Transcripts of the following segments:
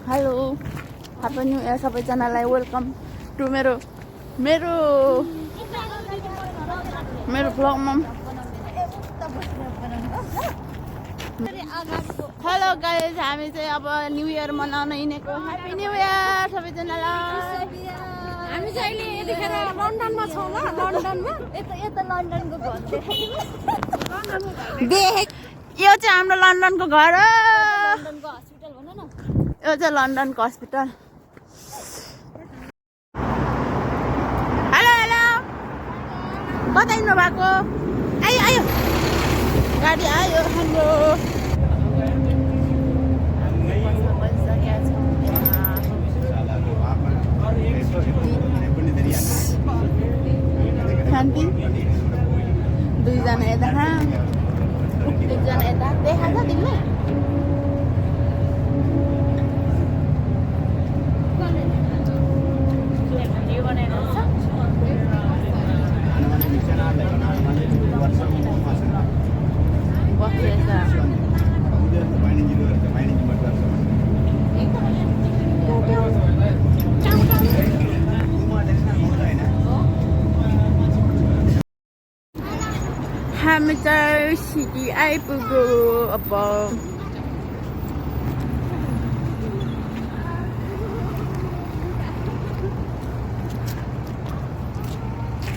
Hello happy new year सबैजनालाई welcome to मेरो भ्लगमा hello guys हामी चाहिँ अब न्यू इयर मनाउन हिँडेको ह्याप्पी न्यू इयर सबैजनालाई हामी चाहिँ अहिले यतिखेर लन्डनमा छौँ ल लन्डनमा यता लन्डनको घर देख यो चाहिँ हाम्रो लन्डनको घर हो लन्डनको हस्पिटल भन न यो चाहिँ लन्डनको हस्पिटल हेलो हेलो कता हिँड्नु भएको आयो आयो गाडी आयो हाम्रो शान्ति दुईजना यता दुईजना यता देखान्छ तिमीलाई हामी चाहिँ सिटी आइपुग्यो अब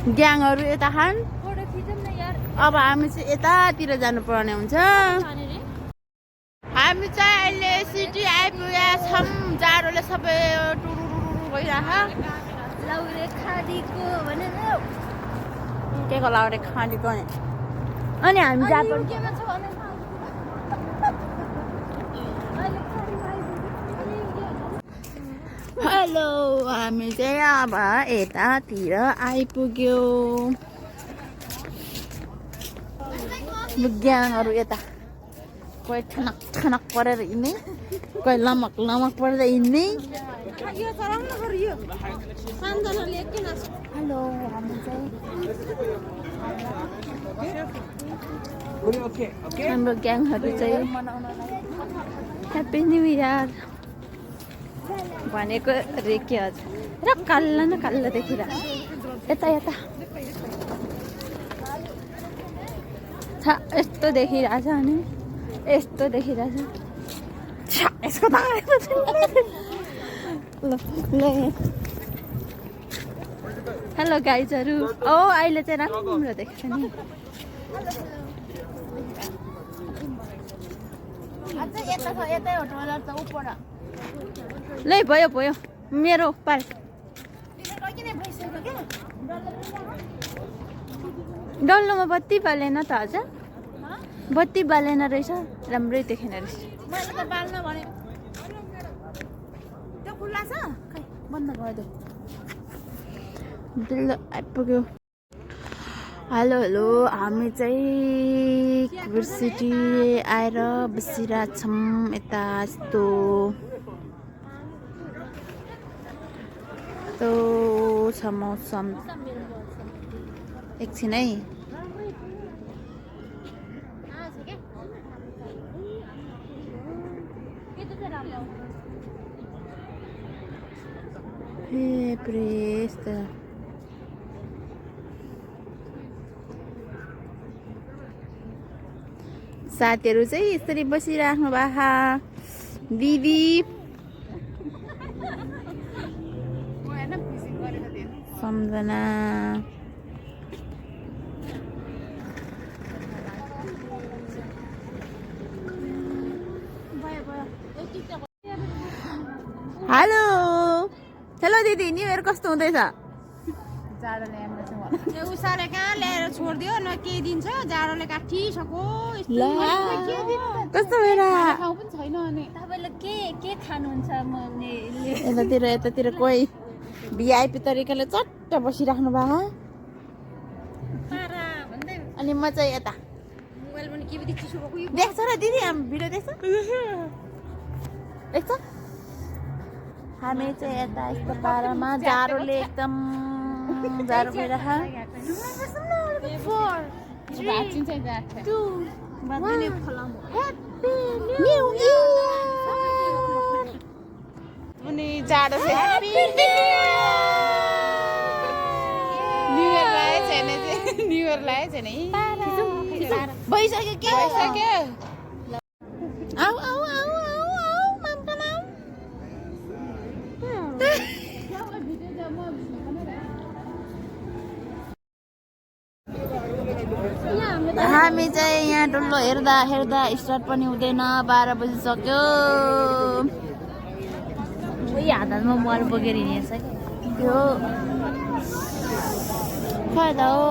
ग्याङहरू यता खान अब हामी चाहिँ यतातिर जानुपर्ने हुन्छ हामी चाहिँ अहिले सिटी आइपुगेका छौँ जाडोले सबै टुरुरु भइरहेको लाउरे खाडीको भनेर के को लाउरे खाडीको अनि हामी जानु केमा छ भने हेलो हामी चाहिँ अब यतातिर आइपुग्यो ग्याङहरू यता कोही ठनक ठनक परेर हिँड्ने कोही लमक लमक परेर हिँड्ने यो चलाउनु पर्यो पाँचजनाले एकैन हेलो हामी चाहिँ हाम्रो ग्याङहरू चाहिँ ह्याप्पी न्यु इयर भनेको रे के हजुर र काल्ला न काल्ला देखिरहेको यता यता छ यस्तो देखिरहेछ अनि यस्तो देखिरहेछ यसको ल हेलो गाइजहरू ओ अहिले चाहिँ राम्रो देख्छ नि ल भयो भयो मेरो पाल डल्लोमा बत्ती बालेन त हजुर बत्ती बालेन रहेछ राम्रै देखेन रहेछ मैले त बाल्न भने त्यो खुल्ला छ बन्द गरिदियो दिल्लो आइपुग्यो हेलो हेलो हामी चाहिँ सिटी आएर बसिरहेछौँ यता यस्तो छ मौसम एकछिन है हे प्रेस साथीहरू चाहिँ यसरी बसिराख्नु भएको दिदी सम्झना हेलो हेलो दिदी न्यु इयर कस्तो हुँदैछ जाडोले उसाले कहाँ ल्याएर छोडिदियो न केही दिन्छ जाडोले काटिसक्यो कस्तो भएर ठाउँ पनि छैन अनि तपाईँले के खानुहुन्छ यतातिर कोही भिआइपी तरिकाले चट्ट बसिराख्नु भएको अनि म चाहिँ यता मोबाइल पनि के बित्ति चिसो भएको देख्छ र दिदी हामी भिडियो देख्छ हामी चाहिँ यता यस्तो पारामा जाडोले एकदम जाडो भइरहेको जाडो छ न्यु इयर लागेको छैन चाहिँ न्यु इयर लागेको छैन भइसक्यो के भइसक्यो आऊ आऊ आऊ आऊ आऊ मामका माम हामी चाहिँ यहाँ डल्लो हेर्दा हेर्दा स्टार्ट पनि हुँदैन 12 बजिसक्यो हातमा मोबाइल बोकेर हिँडेछ त्यो फाइदा हो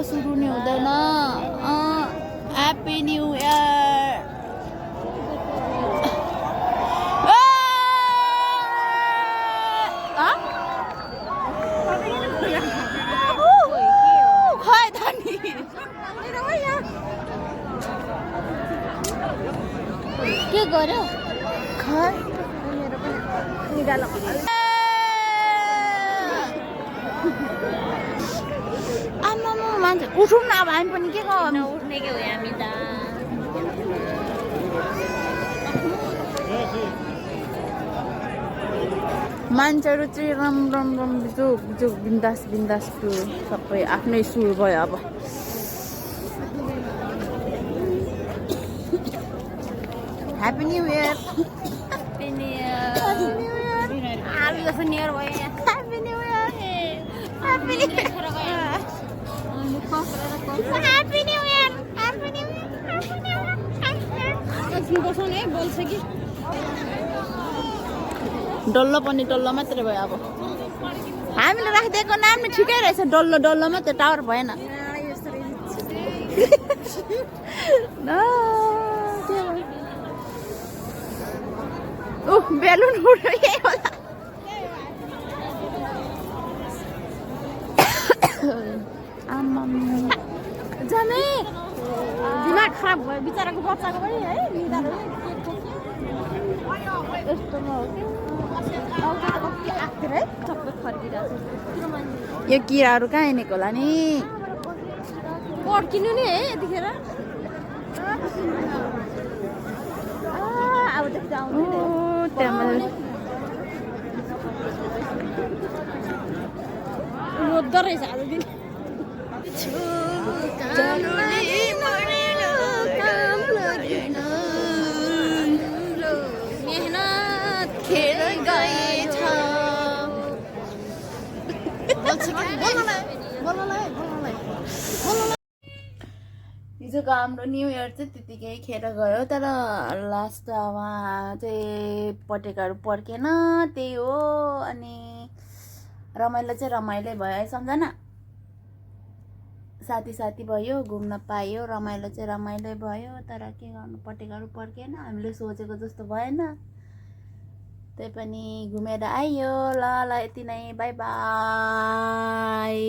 सुरु नै हुँदैन ह्याप्पी न्यु इयर के गर्यो खै निकाल आमा मान्छे उठौँ न अब हामी पनि के गर्नु उठ्ने के हो हामी त मान्छेहरू चाहिँ रम रम रम जो बिन्दास बिन्दास सबै आफ्नै सुर भयो अब Happy New Year! Happy New Year! Happy New Year! Happy New Year! Happy New Year! Happy New Year! Happy New Year! Happy New Year! Happy New Year! डल्लो पनि डल्लो मात्रै भयो अब हामीले राखिदिएको नाम नि ठिकै रहेछ डल्लो डल्लो मात्रै टावर भएन बेलुन उड्यो यही होला जाने दिमाग खराब भयो बिचराको बच्चाको पनि है यो किराहरू कहाँ हिँडेको होला नि पड्किनु नि है यतिखेर अब त रोद्दो रहेछ आज दिन मेहनत खेर गएछ हिजोको हाम्रो न्यु इयर चाहिँ त्यतिकै खेर गयो तर लास्टमा चाहिँ पटेकाहरू पड्केन त्यही हो अनि रमाइलो चाहिँ रमाइलै भयो है सम्झना साथी साथी भयो घुम्न पायो रमाइलो चाहिँ रमाइलै भयो तर के गर्नु पटेकाहरू पड्केन हामीले सोचेको जस्तो भएन त्यही पनि घुमेर आयो ल ल यति नै बाई बाई